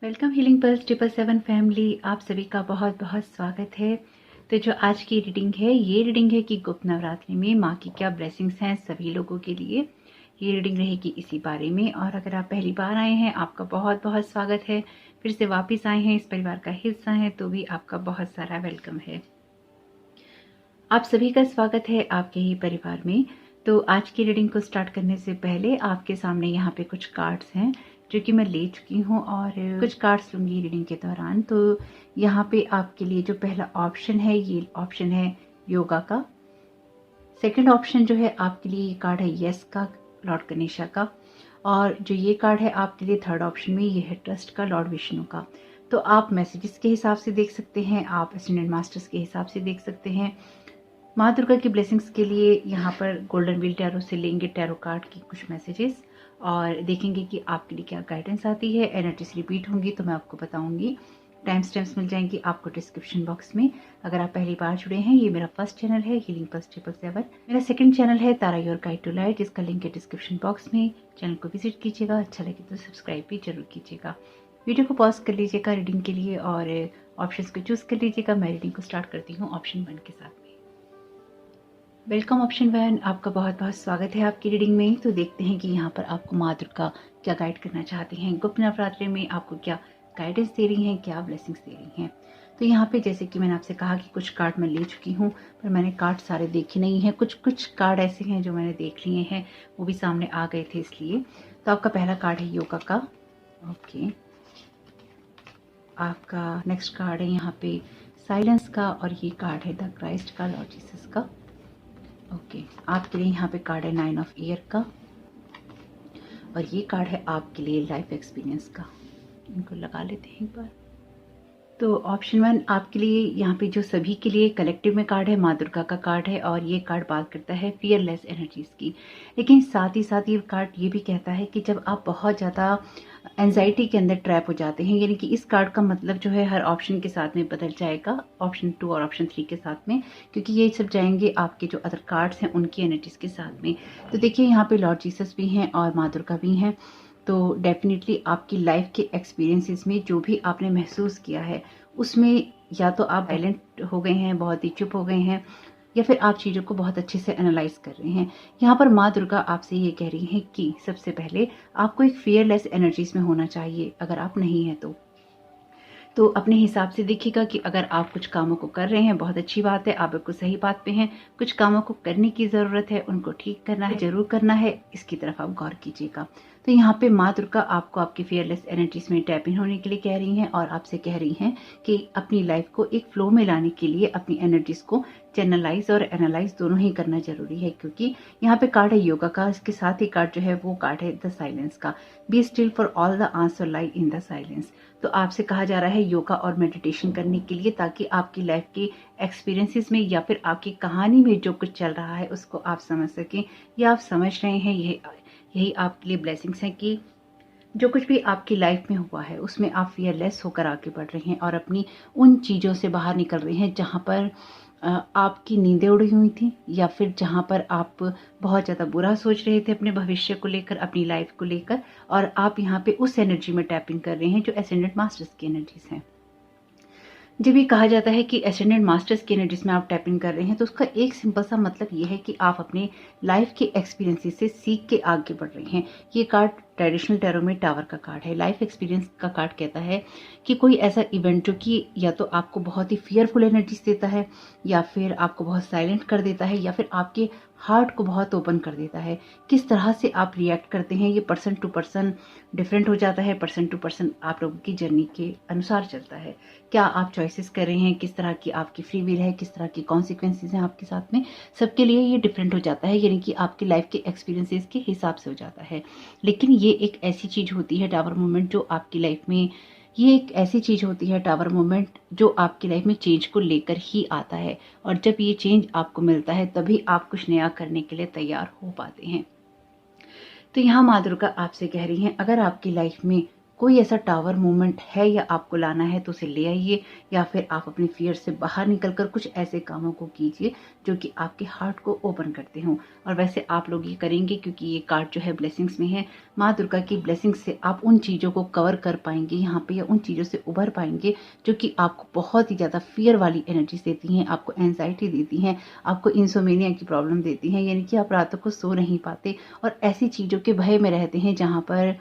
Welcome healing pulse 777 family, आप सभी का बहुत बहुत स्वागत है। तो जो आज की रीडिंग है, ये रीडिंग है कि गुप्त नवरात्रि में माँ की क्या ब्लेसिंग्स हैं सभी लोगों के लिए। ये रीडिंग रहेगी इसी बारे में। और अगर आप पहली बार आए हैं, आपका बहुत बहुत स्वागत है। फिर से वापस आए हैं, इस परिवार का हिस्सा हैं, तो भी आपका बहुत सारा वेलकम है। आप सभी का स्वागत है आपके ही परिवार में। तो आज की रीडिंग को स्टार्ट करने से पहले आपके सामने यहाँ पे कुछ कार्ड्स हैं जो कि मैं ले चुकी हूँ और कुछ कार्ड्स लूँगी रीडिंग के दौरान। तो यहाँ पे आपके लिए जो पहला ऑप्शन है, ये ऑप्शन है योगा का। सेकंड ऑप्शन जो है आपके लिए ये कार्ड है यस का, लॉर्ड गणेशा का। और जो ये कार्ड है आपके लिए थर्ड ऑप्शन में, ये है ट्रस्ट का, लॉर्ड विष्णु का। तो आप मैसेजेस के हिसाब से देख सकते हैं, आप एसेंडेंट मास्टर्स के हिसाब से देख सकते हैं। माँ दुर्गा की ब्लेसिंग्स के लिए यहाँ पर गोल्डन व्हील टैरो से लेंगे टैरो कार्ड की कुछ मैसेजेस और देखेंगे कि आपके लिए क्या गाइडेंस आती है। एनर्जीज रिपीट होंगी तो मैं आपको बताऊंगी। टाइम स्टैम्प्स मिल जाएंगी आपको डिस्क्रिप्शन बॉक्स में। अगर आप पहली बार जुड़े हैं, ये मेरा फर्स्ट चैनल है हीलिंग पल्स 777। मेरा सेकंड चैनल है Tara your guide to light, जिसका लिंक है डिस्क्रिप्शन बॉक्स में। चैनल को विजिट कीजिएगा, अच्छा लगे तो सब्सक्राइब भी जरूर कीजिएगा। वीडियो को पॉज कर लीजिएगा रीडिंग के लिए और ऑप्शंस को चूज कर लीजिएगा। मैं रीडिंग को स्टार्ट करती हूँ ऑप्शन 1 के साथ में। वेलकम ऑप्शन 1, आपका बहुत बहुत स्वागत है आपकी रीडिंग में। तो देखते हैं कि यहाँ पर आपको माँ दुर्गा क्या गाइड करना चाहती हैं। गुप्त नवरात्रि में आपको क्या गाइडेंस दे रही हैं, क्या ब्लेसिंग्स दे रही हैं। तो यहाँ पे जैसे कि मैंने आपसे कहा कि कुछ कार्ड मैं ले चुकी हूँ, पर मैंने कार्ड सारे देखे नहीं हैं। कुछ कार्ड ऐसे हैं जो मैंने देख लिए हैं, वो भी सामने आ गए थे इसलिए। तो आपका पहला कार्ड है योगा का। ओके, आपका नेक्स्ट कार्ड है यहाँ पे साइलेंस का और ये कार्ड है द क्राइस्ट का, लॉर्ड जीसस का। ओके, आपके लिए यहाँ पे कार्ड है 9 ऑफ ईयर का और ये कार्ड है आपके लिए लाइफ एक्सपीरियंस का। इनको लगा लेते हैं एक बार। तो ऑप्शन 1 आपके लिए यहाँ पे जो सभी के लिए कलेक्टिव में कार्ड है, माँ दुर्गा का कार्ड है और ये कार्ड बात करता है फियरलेस एनर्जीज की। लेकिन साथ ही साथ ये कार्ड ये भी कहता है कि जब आप बहुत ज़्यादा एंजाइटी के अंदर ट्रैप हो जाते हैं, यानी कि इस कार्ड का मतलब जो है हर ऑप्शन के साथ में बदल जाएगा, ऑप्शन 2 और ऑप्शन 3 के साथ में, क्योंकि ये सब जाएंगे आपके जो अदर कार्ड्स हैं उनकी एनर्जीज के साथ में। तो देखिए यहाँ पे लॉर्ड जीसस भी हैं और माँ दुर्गा भी हैं। तो डेफिनेटली आपकी लाइफ के एक्सपीरियंसेस में जो भी आपने महसूस किया है उसमें या तो आप साइलेंट हो गए हैं, बहुत ही चुप हो गए हैं, या फिर आप चीज़ों को बहुत अच्छे से एनालाइज कर रहे हैं। यहाँ पर माँ दुर्गा आपसे ये कह रही हैं कि सबसे पहले आपको एक फियरलेस एनर्जीज में होना चाहिए। अगर आप नहीं हैं तो अपने हिसाब से देखिएगा कि अगर आप कुछ कामों को कर रहे हैं, बहुत अच्छी बात है, आप बिल्कुल सही बात पे हैं। कुछ कामों को करने की ज़रूरत है, उनको ठीक करना है, जरूर करना है, इसकी तरफ आप गौर कीजिएगा। तो यहाँ पे माँ दुर्गा आपको आपकी फियरलेस एनर्जीज में टैप इन होने के लिए कह रही हैं और आपसे कह रही हैं कि अपनी लाइफ को एक फ्लो में लाने के लिए अपनी एनर्जीज को चैनलाइज और एनालाइज दोनों ही करना जरूरी है। क्योंकि यहाँ पे कार्ड है योगा का, इसके साथ ही कार्ड जो है वो कार्ड है द साइलेंस का। Be still for all the answer lie in the silence. तो आपसे कहा जा रहा है योगा और मेडिटेशन करने के लिए, ताकि आपकी लाइफ के एक्सपीरियंसेस में या फिर आपकी कहानी में जो कुछ चल रहा है उसको आप समझ सकें, या आप समझ रहे हैं। यही आपके लिए ब्लेसिंग्स हैं कि जो कुछ भी आपकी लाइफ में हुआ है उसमें आप फियरलेस होकर आगे बढ़ रहे हैं और अपनी उन चीज़ों से बाहर निकल रहे हैं जहाँ पर आपकी नींदें उड़ी हुई थी, या फिर जहाँ पर आप बहुत ज़्यादा बुरा सोच रहे थे अपने भविष्य को लेकर, अपनी लाइफ को लेकर, और आप यहाँ पे उस एनर्जी में टैपिंग कर रहे हैं जो एसेंडेंट मास्टर्स की एनर्जीज हैं। जब ये कहा जाता है कि एसेंडेंट मास्टर्स की एनर्जीज में आप टैपिंग कर रहे हैं, तो उसका एक सिंपल सा मतलब ये है कि आप अपने लाइफ के एक्सपीरियंसेस से सीख के आगे बढ़ रहे हैं। ये कार्ड ट्रेडिशनल टैरो में टावर का कार्ड है। लाइफ एक्सपीरियंस का कार्ड कहता है कि कोई ऐसा इवेंट जो कि या तो आपको बहुत ही फियरफुल एनर्जीज देता है, या फिर आपको बहुत साइलेंट कर देता है, या फिर आपके हार्ट को बहुत ओपन कर देता है। किस तरह से आप रिएक्ट करते हैं ये पर्सन टू पर्सन डिफरेंट हो जाता है, पर्सन टू पर्सन आप लोगों की जर्नी के अनुसार चलता है। क्या आप चॉइसेस कर रहे हैं, किस तरह की आपकी फ्री विल है, किस तरह की कॉन्सिक्वेंसेज हैं आपके साथ में, सबके लिए ये डिफरेंट हो जाता है, यानी कि आपकी लाइफ के एक्सपीरियंसेस के हिसाब से हो जाता है। लेकिन ये एक ऐसी चीज़ होती है टावर मूवमेंट जो आपकी लाइफ में, ये एक ऐसी चीज़ होती है टावर मूवमेंट जो आपकी लाइफ में चेंज को लेकर ही आता है। और जब ये चेंज आपको मिलता है तभी आप कुछ नया करने के लिए तैयार हो पाते हैं। तो यहाँ माँ दुर्गा आपसे कह रही हैं, अगर आपकी लाइफ में कोई ऐसा टावर मोमेंट है या आपको लाना है तो उसे ले आइए, या फिर आप अपने फियर से बाहर निकलकर कुछ ऐसे कामों को कीजिए जो कि आपके हार्ट को ओपन करते हों। और वैसे आप लोग ये करेंगे क्योंकि ये कार्ड जो है ब्लेसिंग्स में है। माँ दुर्गा की ब्लेसिंग्स से आप उन चीज़ों को कवर कर पाएंगे यहाँ पे, या उन चीज़ों से उभर पाएंगे जो कि आपको बहुत ही ज़्यादा फियर वाली एनर्जी देती हैं, आपको एंजाइटी देती हैं, आपको इंसोमेनिया की प्रॉब्लम देती हैं, यानी कि आप रातों को सो नहीं पाते और ऐसी चीज़ों के भय में रहते हैं जहाँ पर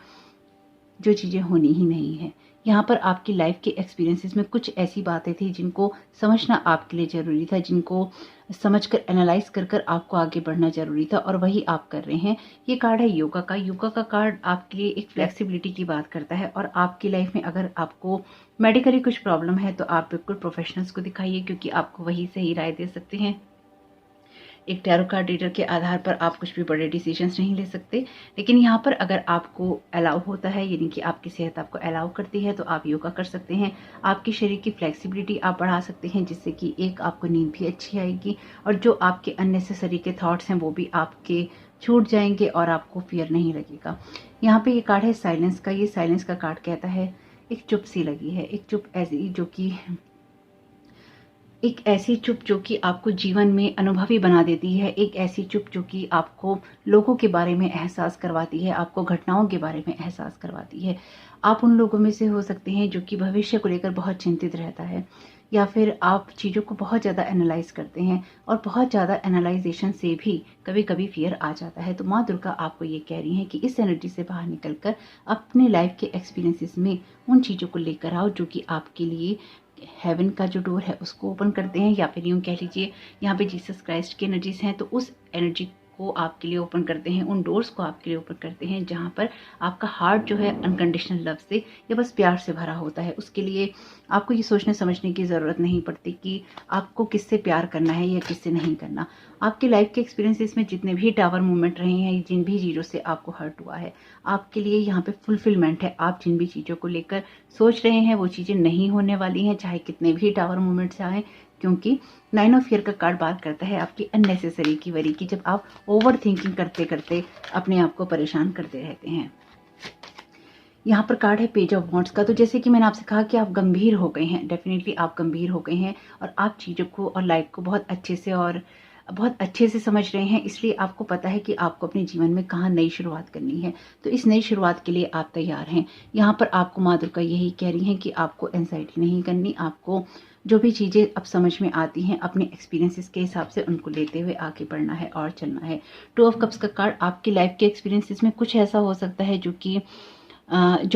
जो चीज़ें होनी ही नहीं है। यहाँ पर आपकी लाइफ के एक्सपीरियंसेस में कुछ ऐसी बातें थी जिनको समझना आपके लिए ज़रूरी था, जिनको समझकर एनालाइज कर कर आपको आगे बढ़ना ज़रूरी था, और वही आप कर रहे हैं। ये कार्ड है योगा का। योगा का कार्ड आपके लिए एक फ्लेक्सिबिलिटी की बात करता है, और आपकी लाइफ में अगर आपको मेडिकली कुछ प्रॉब्लम है तो आप बिल्कुल प्रोफेशनल्स को दिखाइए, क्योंकि आपको वही सही राय दे सकते हैं। एक टैरो कार्ड रीडर के आधार पर आप कुछ भी बड़े डिसीजंस नहीं ले सकते, लेकिन यहाँ पर अगर आपको अलाउ होता है, यानी कि आपकी सेहत आपको अलाउ करती है, तो आप योगा कर सकते हैं। आपके शरीर की फ्लेक्सिबिलिटी आप बढ़ा सकते हैं, जिससे कि एक आपको नींद भी अच्छी आएगी, और जो आपके अननेसेसरी के थॉट्स हैं वो भी आपके छूट जाएंगे और आपको फियर नहीं लगेगा। यहाँ पे ये कार्ड है साइलेंस का। ये साइलेंस का कार्ड कहता है एक चुप सी लगी है, एक चुप ऐसी चुप जो कि आपको जीवन में अनुभवी बना देती है, एक ऐसी चुप जो कि आपको लोगों के बारे में एहसास करवाती है, आपको घटनाओं के बारे में एहसास करवाती है। आप उन लोगों में से हो सकते हैं जो कि भविष्य को लेकर बहुत चिंतित रहता है, या फिर आप चीज़ों को बहुत ज़्यादा एनालाइज करते हैं, और बहुत ज़्यादा एनालाइजेशन से भी कभी कभी फियर आ जाता है। तो माँ दुर्गा आपको ये कह रही हैं कि इस एनर्जी से बाहर निकलकर अपने लाइफ के एक्सपीरियंसेस में उन चीज़ों को लेकर आओ जो कि आपके लिए हेवन का जो डोर है उसको ओपन करते हैं, या फिर यूँ कह लीजिए यहाँ पे जीसस क्राइस्ट की एनर्जीज हैं, तो उस एनर्जी को आपके लिए ओपन करते हैं, उन डोर्स को आपके लिए ओपन करते हैं जहाँ पर आपका हार्ट जो है अनकंडीशनल लव से या बस प्यार से भरा होता है। उसके लिए आपको ये सोचने समझने की ज़रूरत नहीं पड़ती कि आपको किससे प्यार करना है या किससे नहीं करना। आपके लाइफ के एक्सपीरियंसेस में जितने भी टावर मूवमेंट रहे हैं, जिन भी चीज़ों से आपको हर्ट हुआ है, आपके लिए यहाँ पे फुलफिलमेंट है। आप जिन भी चीज़ों को लेकर सोच रहे हैं वो चीज़ें नहीं होने वाली हैं, चाहे कितने भी टावर मूवमेंट्स आए, क्योंकि 9 ऑफ ईयर का कार्ड बात करता है आपकी अननेसेसरी की वरी की, जब आप ओवर थिंकिंग करते करते अपने आप को परेशान करते रहते हैं। यहाँ पर कार्ड है पेज ऑफ वॉन्ड्स का। तो जैसे कि मैंने आपसे कहा कि आप गंभीर हो गए हैं, डेफिनेटली आप गंभीर हो गए हैं, और आप चीज़ों को और लाइफ को बहुत अच्छे से समझ रहे हैं, इसलिए आपको पता है कि आपको अपने जीवन में कहाँ नई शुरुआत करनी है। तो इस नई शुरुआत के लिए आप तैयार हैं। यहाँ पर आपको माँ दुर्गा यही कह रही हैं कि आपको एंजाइटी नहीं करनी, आपको जो भी चीज़ें अब समझ में आती हैं अपने एक्सपीरियंसेस के हिसाब से उनको लेते हुए आगे बढ़ना है और चलना है। 2 ऑफ कप्स का कार्ड आपकी लाइफ के एक्सपीरियंसेस में कुछ ऐसा हो सकता है जो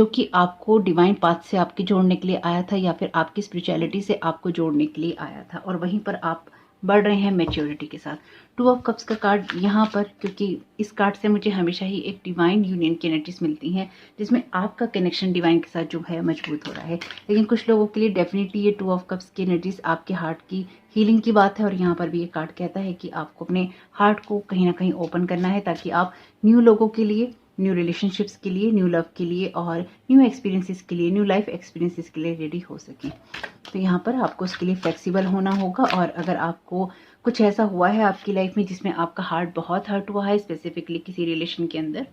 कि आपको डिवाइन पाथ से आपके जोड़ने के लिए आया था, या फिर आपकी स्पिरिचुअलिटी से आपको जोड़ने के लिए आया था, और वहीं पर आप बढ़ रहे हैं मैच्योरिटी के साथ। 2 ऑफ कप्स का कार्ड यहाँ पर, क्योंकि इस कार्ड से मुझे हमेशा ही एक डिवाइन यूनियन की एनर्जीज मिलती हैं, जिसमें आपका कनेक्शन डिवाइन के साथ जो है मजबूत हो रहा है। लेकिन कुछ लोगों के लिए डेफिनेटली ये 2 ऑफ कप्स की एनर्जीज आपके हार्ट की हीलिंग की बात है, और यहाँ पर भी ये कार्ड कहता है कि आपको अपने हार्ट को कहीं ना कहीं ओपन करना है, ताकि आप न्यू लोगों के लिए, न्यू रिलेशनशिप्स के लिए, न्यू लव के लिए, और न्यू एक्सपीरियंसेस के लिए, न्यू लाइफ एक्सपीरियंसेस के लिए रेडी हो सकें। तो यहाँ पर आपको उसके लिए फ्लेक्सिबल होना होगा। और अगर आपको कुछ ऐसा हुआ है आपकी लाइफ में जिसमें आपका हार्ट बहुत हर्ट हुआ है, स्पेसिफिकली किसी रिलेशन के अंदर,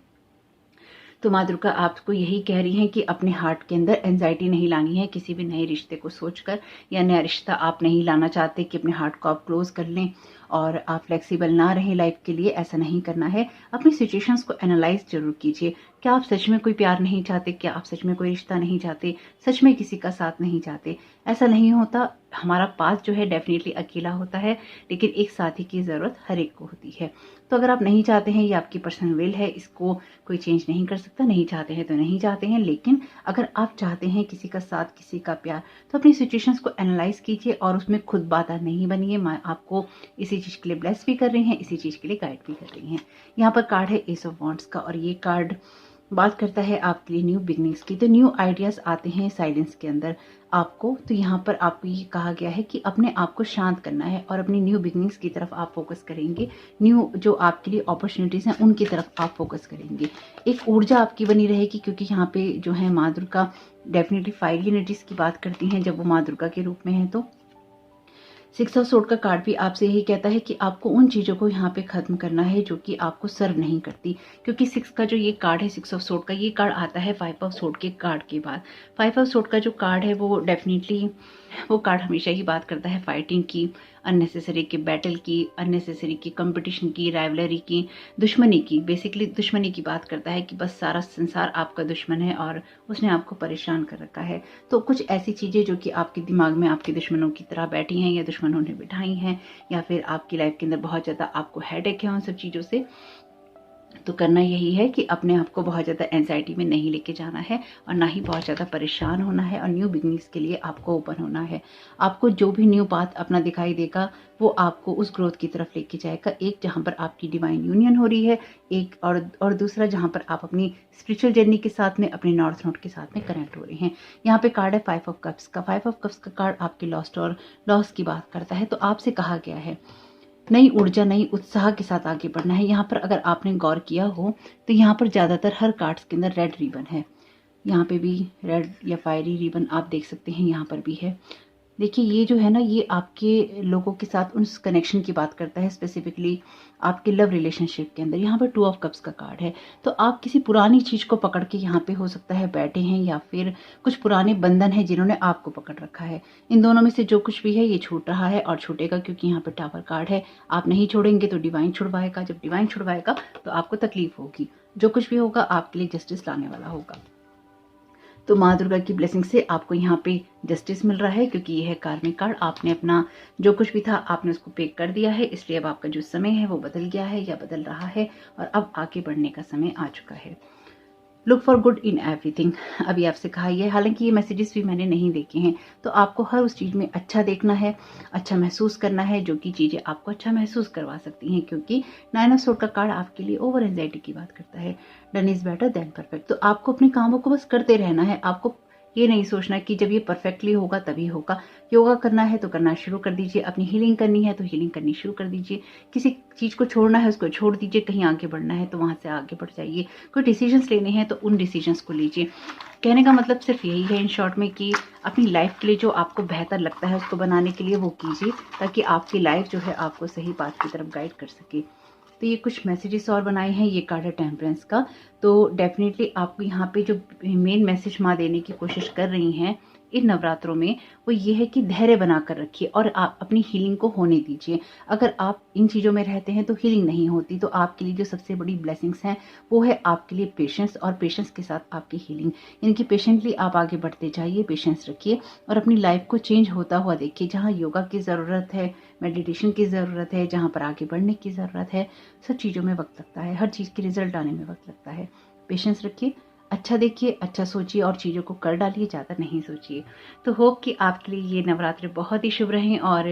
तो माँ दुर्गा आपको यही कह रही हैं कि अपने हार्ट के अंदर एंजाइटी नहीं लानी है किसी भी नए रिश्ते को सोचकर, या नया रिश्ता आप नहीं लाना चाहते कि अपने हार्ट को आप क्लोज कर लें और आप फ्लेक्सिबल ना रहें लाइफ के लिए। ऐसा नहीं करना है। अपनी सिचुएशंस को एनालाइज जरूर कीजिए। क्या आप सच में कोई प्यार नहीं चाहते? क्या आप सच में कोई रिश्ता नहीं चाहते? सच में किसी का साथ नहीं चाहते? ऐसा नहीं होता। हमारा पास जो है डेफिनेटली अकेला होता है, लेकिन एक साथी की ज़रूरत हर एक को होती है। तो अगर आप नहीं चाहते हैं, ये आपकी पर्सनल विल है, इसको कोई चेंज नहीं कर सकता। नहीं चाहते हैं तो नहीं चाहते हैं, लेकिन अगर आप चाहते हैं किसी का साथ, किसी का प्यार, तो अपनी सिचुएशंस को एनालाइज कीजिए और उसमें खुद बात नहीं बनिए। मैं आपको इसी चीज़ के लिए ब्लेस भी कर रही हैं, इसी चीज़ के लिए गाइड भी कर रही हैं। यहाँ पर कार्ड है एस ऑफ वॉन्ड्स का, और ये कार्ड बात करता है आपके लिए न्यू बिगनिंग्स की। तो न्यू आइडियाज आते हैं साइलेंस के अंदर आपको। तो यहाँ पर आपको ये कहा गया है कि अपने आप को शांत करना है और अपनी न्यू बिगनिंग्स की तरफ आप फोकस करेंगे। न्यू जो आपके लिए अपॉर्चुनिटीज हैं उनकी तरफ आप फोकस करेंगे। एक ऊर्जा आपकी बनी रहेगी, क्योंकि यहाँ पे जो है माँ दुर्गा डेफिनेटली फायरी एनर्जीज की बात करती हैं जब वो माँ दुर्गा के रूप में है। तो सिक्स ऑफ सोर्ड का कार्ड भी आपसे यही कहता है कि आपको उन चीज़ों को यहाँ पे ख़त्म करना है जो कि आपको सर्व नहीं करती, क्योंकि सिक्स का जो ये कार्ड है, सिक्स ऑफ सोर्ड का ये कार्ड आता है फाइव ऑफ सोर्ड के कार्ड के बाद। फाइव ऑफ सोर्ड का जो कार्ड है वो डेफिनेटली वो कार्ड हमेशा ही बात करता है फाइटिंग की, अननेसेसरी की बैटल की, अननेसेसरी की कंपटीशन की, राइवलरी की, दुश्मनी की। बेसिकली दुश्मनी की बात करता है कि बस सारा संसार आपका दुश्मन है और उसने आपको परेशान कर रखा है। तो कुछ ऐसी चीज़ें जो कि आपके दिमाग में आपके दुश्मनों की तरह बैठी हैं या दुश्मनों ने बिठाई हैं, या फिर आपकी लाइफ के अंदर बहुत ज़्यादा आपको हेडेक है उन सब चीज़ों से, तो करना यही है कि अपने आप को बहुत ज़्यादा एंजाइटी में नहीं लेके जाना है और ना ही बहुत ज़्यादा परेशान होना है, और न्यू बिगनिंग्स के लिए आपको ओपन होना है। आपको जो भी न्यू पाथ अपना दिखाई देगा वो आपको उस ग्रोथ की तरफ लेके जाएगा। एक जहाँ पर आपकी डिवाइन यूनियन हो रही है, एक और दूसरा जहाँ पर आप अपनी स्पिरिचुअल जर्नी के साथ में अपने नॉर्थ नोड के साथ में कनेक्ट हो रहे हैं। यहाँ पे कार्ड है फाइव ऑफ कप्स का। फाइव ऑफ कप्स का कार्ड आपके लॉस्ट और लॉस की बात करता है। तो आपसे कहा गया है नई ऊर्जा, नई उत्साह के साथ आगे बढ़ना है। यहाँ पर अगर आपने गौर किया हो तो यहाँ पर ज़्यादातर हर कार्ड्स के अंदर रेड रिबन है। यहाँ पे भी रेड या फायरी रिबन आप देख सकते हैं, यहाँ पर भी है। देखिए ये जो है ना, ये आपके लोगों के साथ उस कनेक्शन की बात करता है, स्पेसिफिकली आपके लव रिलेशनशिप के अंदर। यहाँ पर टू ऑफ कप्स का कार्ड है। तो आप किसी पुरानी चीज़ को पकड़ के यहाँ पे हो सकता है बैठे हैं, या फिर कुछ पुराने बंधन हैं जिन्होंने आपको पकड़ रखा है। इन दोनों में से जो कुछ भी है ये छूट रहा है और छूटेगा, क्योंकि यहाँ पर टावर कार्ड है। आप नहीं छोड़ेंगे तो डिवाइन छुड़वाएगा, जब डिवाइन छुड़वाएगा तो आपको तकलीफ होगी। जो कुछ भी होगा आपके लिए जस्टिस लाने वाला होगा। तो माँ दुर्गा की ब्लेसिंग से आपको यहाँ पे जस्टिस मिल रहा है, क्योंकि यह है कार्मिक कार्ड। आपने अपना जो कुछ भी था आपने उसको पे कर दिया है, इसलिए अब आपका जो समय है वो बदल गया है या बदल रहा है, और अब आगे बढ़ने का समय आ चुका है। Look for good in everything अभी आपसे कहा है। हालांकि ये मैसेजेस भी मैंने नहीं देखे हैं, तो आपको हर उस चीज़ में अच्छा देखना है, अच्छा महसूस करना है, जो कि चीज़ें आपको अच्छा महसूस करवा सकती हैं, क्योंकि नाइन ऑफ सोर्ड का कार्ड आपके लिए ओवर एंजाइटी की बात करता है। Done is better than perfect. तो आपको अपने कामों को बस करते रहना है। आपको ये नहीं सोचना कि जब ये परफेक्टली होगा तभी होगा। योगा करना है तो करना शुरू कर दीजिए, अपनी हीलिंग करनी है तो हीलिंग करनी शुरू कर दीजिए, किसी चीज़ को छोड़ना है उसको छोड़ दीजिए, कहीं आगे बढ़ना है तो वहाँ से आगे बढ़ जाइए, कोई डिसीजंस लेने हैं तो उन डिसीजंस को लीजिए। कहने का मतलब सिर्फ यही है इन शॉर्ट में कि अपनी लाइफ के लिए जो आपको बेहतर लगता है उसको बनाने के लिए वो कीजिए, ताकि आपकी लाइफ जो है आपको सही बात की तरफ गाइड कर सके। तो ये कुछ मैसेजेस और बनाए हैं। ये कार्ड है टेम्परेंस का। तो डेफिनेटली आपको यहाँ पे जो मेन मैसेज माँ देने की कोशिश कर रही हैं इन नवरात्रों में, वो ये है कि धैर्य बनाकर रखिए और आप अपनी हीलिंग को होने दीजिए। अगर आप इन चीज़ों में रहते हैं तो हीलिंग नहीं होती। तो आपके लिए जो सबसे बड़ी ब्लेसिंग्स हैं वो है आपके लिए पेशेंस, और पेशेंस के साथ आपकी हीलिंग। यानी कि पेशेंटली आप आगे बढ़ते जाइए, पेशेंस रखिए और अपनी लाइफ को चेंज होता हुआ देखिए। जहाँ योगा की ज़रूरत है, मेडिटेशन की ज़रूरत है, जहाँ पर आगे बढ़ने की ज़रूरत है, सब चीज़ों में वक्त लगता है, हर चीज़ के रिजल्ट आने में वक्त लगता है। पेशेंस रखिए, अच्छा देखिए, अच्छा सोचिए और चीज़ों को कर डालिए, ज़्यादा नहीं सोचिए। तो होप कि आपके लिए ये नवरात्रि बहुत ही शुभ रहें और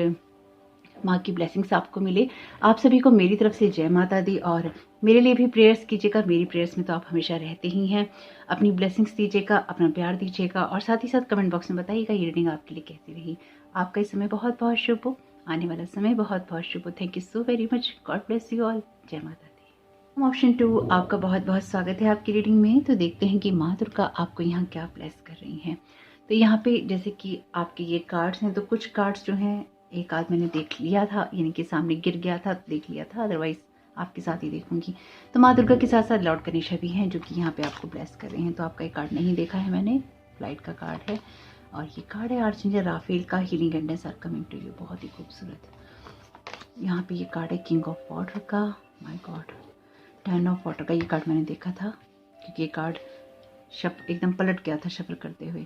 माँ की ब्लेसिंग्स आपको मिले। आप सभी को मेरी तरफ से जय माता दी, और मेरे लिए भी प्रेयर्स कीजिएगा। मेरी प्रेयर्स में तो आप हमेशा रहते ही हैं। अपनी ब्लेसिंग्स दीजिएगा, अपना प्यार दीजिएगा, और साथ ही साथ कमेंट बॉक्स में बताइएगा ये रीडिंग आपके लिए कैसी रही। आपका इस समय बहुत बहुत शुभ हो, आने वाला समय बहुत बहुत शुभ हो। Thank you so very much. God bless you all. जय माता दी। ऑप्शन 2 आपका बहुत बहुत स्वागत है आपकी रीडिंग में। तो देखते हैं कि माँ दुर्गा आपको यहाँ क्या ब्लेस कर रही हैं। तो यहाँ पे जैसे कि आपके ये कार्ड्स हैं, तो कुछ कार्ड्स जो हैं एक आध मैंने देख लिया था, यानी कि सामने गिर गया था तो देख लिया था, अदरवाइज आपके साथ ही देखूंगी। तो माँ दुर्गा के साथ साथ लॉर्ड गणेशा भी हैं जो कि यहाँ पे आपको ब्लेस कर रहे हैं। तो आपका एक कार्ड नहीं देखा है मैंने, फ्लाइट का कार्ड है, और ये कार्ड है आर्चेंजल राफेल का, हीलिंग एंडेंस आर कमिंग टू यू। बहुत ही खूबसूरत। यहाँ पे ये कार्ड है किंग ऑफ वाटर का। माय गॉड, 10 ऑफ वाटर का ये कार्ड मैंने देखा था, क्योंकि ये कार्ड एकदम पलट गया था शफल करते हुए।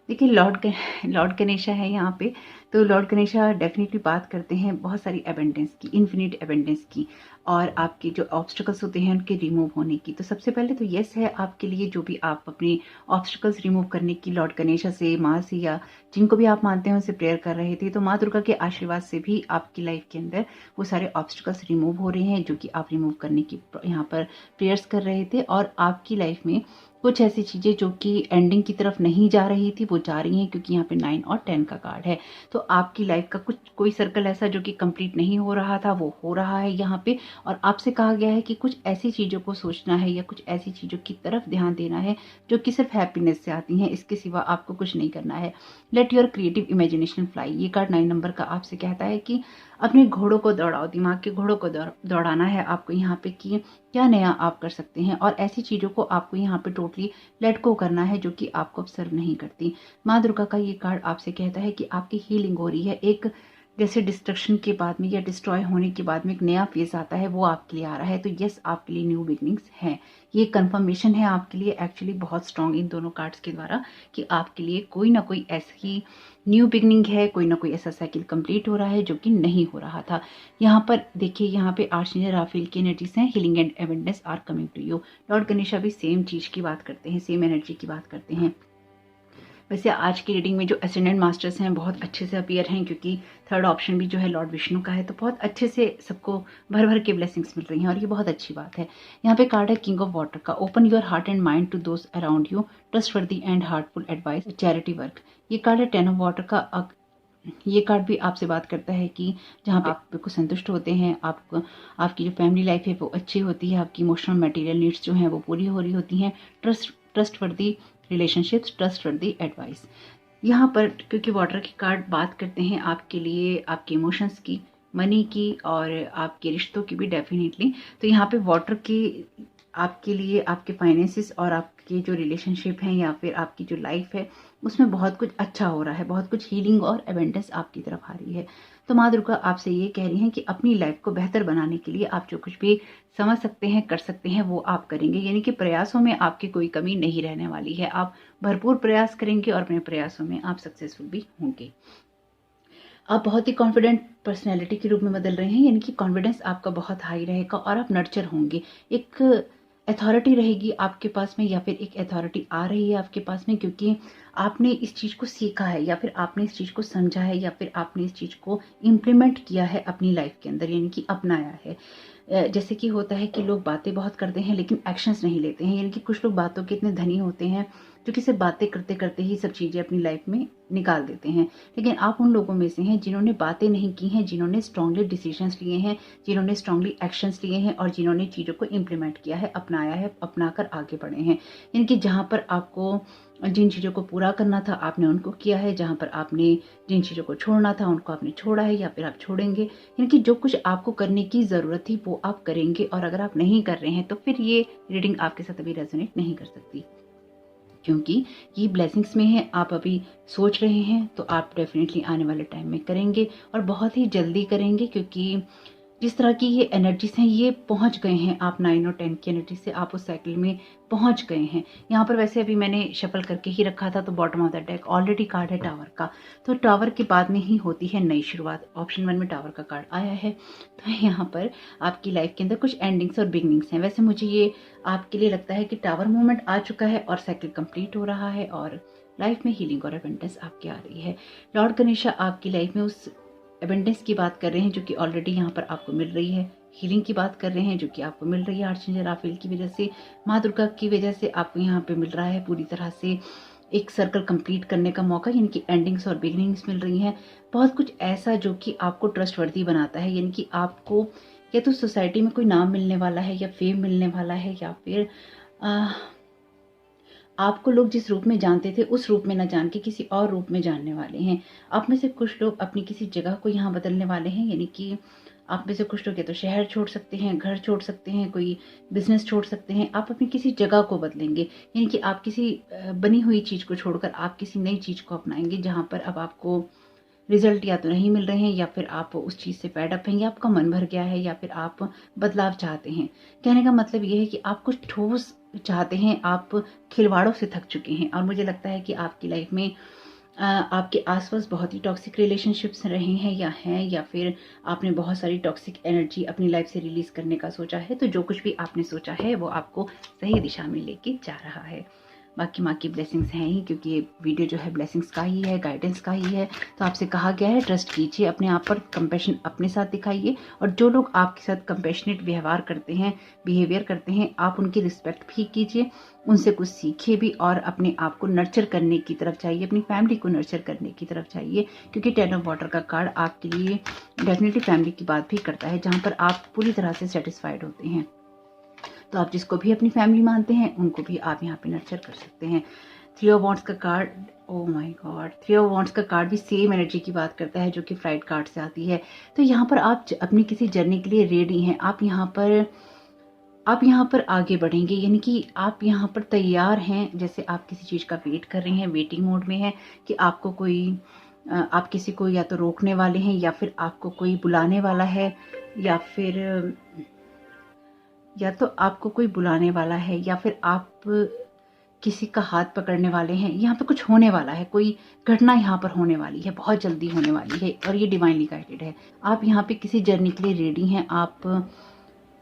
देखिए लॉर्ड गणेशा है यहाँ पे। तो लॉर्ड गणेशा डेफिनेटली बात करते हैं बहुत सारी एबेंडेंस की, इन्फिनिट एबेंडेंस की, और आपके जो ऑब्स्टिकल्स होते हैं उनके रिमूव होने की। तो सबसे पहले तो यस है आपके लिए, जो भी आप अपने ऑब्स्टिकल्स रिमूव करने की लॉर्ड गणेशा से, माँ से, या जिनको भी आप मानते हैं उनसे प्रेयर कर रहे थे। तो माँ दुर्गा के आशीर्वाद से भी आपकी लाइफ के अंदर वो सारे ऑब्स्टिकल्स रिमूव हो रहे हैं जो कि आप रिमूव करने की यहाँ पर प्रेयर्स कर रहे थे। और आपकी लाइफ में कुछ ऐसी चीज़ें जो कि एंडिंग की तरफ नहीं जा रही थी वो जा रही हैं, क्योंकि यहाँ पे 9 और 10 का कार्ड है। तो आपकी लाइफ का कोई सर्कल ऐसा जो कि कंप्लीट नहीं हो रहा था वो हो रहा है यहाँ पे, और आपसे कहा गया है कि कुछ ऐसी चीज़ों को सोचना है या कुछ ऐसी चीज़ों की तरफ ध्यान देना है जो कि सिर्फ हैप्पीनेस से आती हैं, इसके सिवा आपको कुछ नहीं करना है। Let your creative imagination fly, ये कार्ड 9 नंबर का आपसे कहता है कि अपने घोड़ों को दौड़ाओ, दिमाग के घोड़ों को दौड़ाना है आपको यहाँ पे कि क्या नया आप कर सकते हैं, और ऐसी चीज़ों को आपको यहाँ पे टोटली लेट गो करना है जो कि आपको सर्व नहीं करती। माँ दुर्गा का ये कार्ड आपसे कहता है कि आपकी हीलिंग हो रही है। एक जैसे डिस्ट्रक्शन के बाद में या डिस्ट्रॉय होने के बाद में एक नया फेज आता है, वो आपके लिए आ रहा है। तो यस, आपके लिए न्यू बिगनिंग्स हैं। ये कंफर्मेशन है आपके लिए एक्चुअली बहुत स्ट्रॉन्ग इन दोनों कार्ड्स के द्वारा कि आपके लिए कोई ना कोई ऐसी न्यू बिगनिंग है, कोई ना कोई ऐसा साइकिल कंप्लीट हो रहा है जो कि नहीं हो रहा था। यहाँ पर देखिए, यहाँ पे आर्चएंजल राफेल की एनर्जीज हैं, healing and abundance are coming to you. Lord Ganesha भी सेम चीज़ की बात करते हैं, सेम एनर्जी की बात करते हैं। वैसे आज की रीडिंग में जो असेंडेंट मास्टर्स हैं बहुत अच्छे से अपीयर हैं, क्योंकि थर्ड ऑप्शन भी जो है लॉर्ड विष्णु का है, तो बहुत अच्छे से सबको भर भर के ब्लेसिंग्स मिल रही हैं और ये बहुत अच्छी बात है। यहाँ पे कार्ड है किंग ऑफ वाटर का, open your heart and mind to those around you, trustworthy and heartful advice, charity work. ये कार्ड है 10 ऑफ वाटर का। ये कार्ड भी आपसे बात करता है कि जहाँ पे आप बिल्कुल संतुष्ट होते हैं, आपकी जो फैमिली लाइफ है वो अच्छी होती है, आपकी इमोशनल मटेरियल नीड्स जो हैं वो पूरी हो रही होती हैं, ट्रस्टवर्दी रिलेशनशिप्स, ट्रस्टवर्दी एडवाइस। यहाँ पर क्योंकि वाटर के कार्ड बात करते हैं आपके लिए आपके इमोशंस की, मनी की और आपके रिश्तों की भी डेफिनेटली। तो यहाँ पे वाटर की आपके लिए आपके फाइनेंसिस और आपके जो रिलेशनशिप हैं या फिर आपकी जो लाइफ है उसमें बहुत कुछ अच्छा हो रहा है, बहुत कुछ हीलिंग और एबंडेंस आपकी तरफ आ रही है। तो माँ दुर्गा आपसे ये कह रही हैं कि अपनी लाइफ को बेहतर बनाने के लिए आप जो कुछ भी समझ सकते हैं, कर सकते हैं, वो आप करेंगे। यानी कि प्रयासों में आपकी कोई कमी नहीं रहने वाली है। आप भरपूर प्रयास करेंगे और अपने प्रयासों में आप सक्सेसफुल भी होंगे। आप बहुत ही कॉन्फिडेंट पर्सनैलिटी के रूप में बदल रहे हैं, यानी कि कॉन्फिडेंस आपका बहुत हाई रहेगा और आप नर्चर होंगे। एक अथॉरिटी रहेगी आपके पास में, या फिर एक अथॉरिटी आ रही है आपके पास में, क्योंकि आपने इस चीज़ को सीखा है या फिर आपने इस चीज़ को समझा है या फिर आपने इस चीज़ को इम्प्लीमेंट किया है अपनी लाइफ के अंदर, यानी कि अपनाया है। जैसे कि होता है कि लोग बातें बहुत करते हैं लेकिन एक्शंस नहीं लेते हैं, यानी कि कुछ लोग बातों के इतने धनी होते हैं जो कि सिर्फ बातें करते करते ही सब चीज़ें अपनी लाइफ में निकाल देते हैं। लेकिन आप उन लोगों में से हैं जिन्होंने बातें नहीं की हैं, जिन्होंने स्ट्रांगली डिसीजंस लिए हैं, जिन्होंने स्ट्रांगली एक्शंस लिए हैं और जिन्होंने चीज़ों को इम्प्लीमेंट किया है, अपनाया है, अपनाकर आगे बढ़े हैं। यानी कि जहाँ पर आपको जिन चीज़ों को पूरा करना था आपने उनको किया है, जहाँ पर आपने जिन चीज़ों को छोड़ना था उनको आपने छोड़ा है या फिर आप छोड़ेंगे। यानी कि जो कुछ आपको करने की ज़रूरत थी वो आप करेंगे, और अगर आप नहीं कर रहे हैं तो फिर ये रीडिंग आपके साथ अभी रेजोनेट नहीं कर सकती, क्योंकि ये ब्लेसिंग्स में है। आप अभी सोच रहे हैं तो आप डेफिनेटली आने वाले टाइम में करेंगे और बहुत ही जल्दी करेंगे, क्योंकि जिस तरह की ये एनर्जीज हैं ये पहुंच गए हैं। आप 9 और 10 की एनर्जी से आप उस साइकिल में पहुंच गए हैं। यहाँ पर वैसे अभी मैंने शफल करके ही रखा था, तो bottom of the deck already card है टावर का, तो टावर के बाद में ही होती है नई शुरुआत। ऑप्शन 1 में टावर का कार्ड आया है, तो यहाँ पर आपकी लाइफ के अंदर कुछ एंडिंग्स और बिगनिंग्स हैं। वैसे मुझे ये आपके लिए लगता है कि टावर मूवमेंट आ चुका है और साइकिल कंप्लीट हो रहा है और लाइफ में हीलिंग और एबंडेंस आपकी आ रही है। लॉर्ड गणेशा आपकी लाइफ में उस एबंडेंस की बात कर रहे हैं जो कि ऑलरेडी यहाँ पर आपको मिल रही है, हीलिंग की बात कर रहे हैं जो कि आपको मिल रही है आर्चएंजल राफेल की वजह से, माँ दुर्गा की वजह से आपको यहाँ पे मिल रहा है पूरी तरह से एक सर्कल कंप्लीट करने का मौका, यानी कि एंडिंग्स और बिगिनिंग्स मिल रही हैं। बहुत कुछ ऐसा जो कि आपको ट्रस्टवर्दी बनाता है, यानी कि आपको या तो सोसाइटी में कोई नाम मिलने वाला है या फेम मिलने वाला है, या फिर आपको लोग जिस रूप में जानते थे उस रूप में न जान के किसी और रूप में जानने वाले हैं। आप में से कुछ लोग अपनी किसी जगह को यहाँ बदलने वाले हैं, यानी कि आप में से कुछ लोग या तो शहर छोड़ सकते हैं, घर छोड़ सकते हैं, कोई बिजनेस छोड़ सकते हैं। आप अपनी किसी जगह को बदलेंगे, यानी कि आप किसी बनी हुई चीज़ को छोड़कर आप किसी नई चीज़ को अपनाएंगे, जहाँ पर अब आपको रिजल्ट या तो नहीं मिल रहे हैं या फिर आप उस चीज़ से पैड अप हैं, या आपका मन भर गया है, या फिर आप बदलाव चाहते हैं। कहने का मतलब ये है कि आप कुछ ठोस चाहते हैं, आप खिलवाड़ों से थक चुके हैं। और मुझे लगता है कि आपकी लाइफ में आपके आसपास बहुत ही टॉक्सिक रिलेशनशिप्स रहे हैं या फिर आपने बहुत सारी टॉक्सिक एनर्जी अपनी लाइफ से रिलीज करने का सोचा है। तो जो कुछ भी आपने सोचा है वो आपको सही दिशा में लेके जा रहा है। बाकी माँ की ब्लेसिंग्स हैं ही, क्योंकि ये वीडियो जो है ब्लेसिंग्स का ही है, गाइडेंस का ही है। तो आपसे कहा गया है ट्रस्ट कीजिए, अपने आप पर कंपैशन अपने साथ दिखाइए, और जो लोग आपके साथ कंपैशनेट व्यवहार करते हैं, बिहेवियर करते हैं, आप उनकी रिस्पेक्ट भी कीजिए, उनसे कुछ सीखिए भी, और अपने आप को नर्चर करने की तरफ चाहिए, अपनी फैमिली को नर्चर करने की तरफ चाहिए, क्योंकि 10 ऑफ वाटर का कार्ड आपके लिए डेफिनेटली फैमिली की बात भी करता है, जहाँ पर आप पूरी तरह से सेटिस्फाइड होते हैं। तो आप जिसको भी अपनी फैमिली मानते हैं उनको भी आप यहाँ पे नर्चर कर सकते हैं। 3 ऑफ वॉन्ड्स का card, oh my God, 3 of wands का कार्ड भी सेम एनर्जी की बात करता है जो कि फ्लाइट कार्ड से आती है। तो यहाँ पर आप अपनी किसी जर्नी के लिए रेडी हैं, आप यहाँ पर आगे बढ़ेंगे, यानी कि आप यहाँ पर तैयार हैं, जैसे आप किसी चीज़ का वेट कर रहे हैं, वेटिंग मोड में हैं कि आपको कोई आप किसी को या तो रोकने वाले हैं, या फिर आपको कोई बुलाने वाला है, या तो आपको कोई बुलाने वाला है, या फिर आप किसी का हाथ पकड़ने वाले हैं। यहाँ पे कुछ होने वाला है, कोई घटना यहाँ पर होने वाली है, बहुत जल्दी होने वाली है, और ये डिवाइनली गाइडेड है। आप यहाँ पे किसी जर्नी के लिए रेडी हैं, आप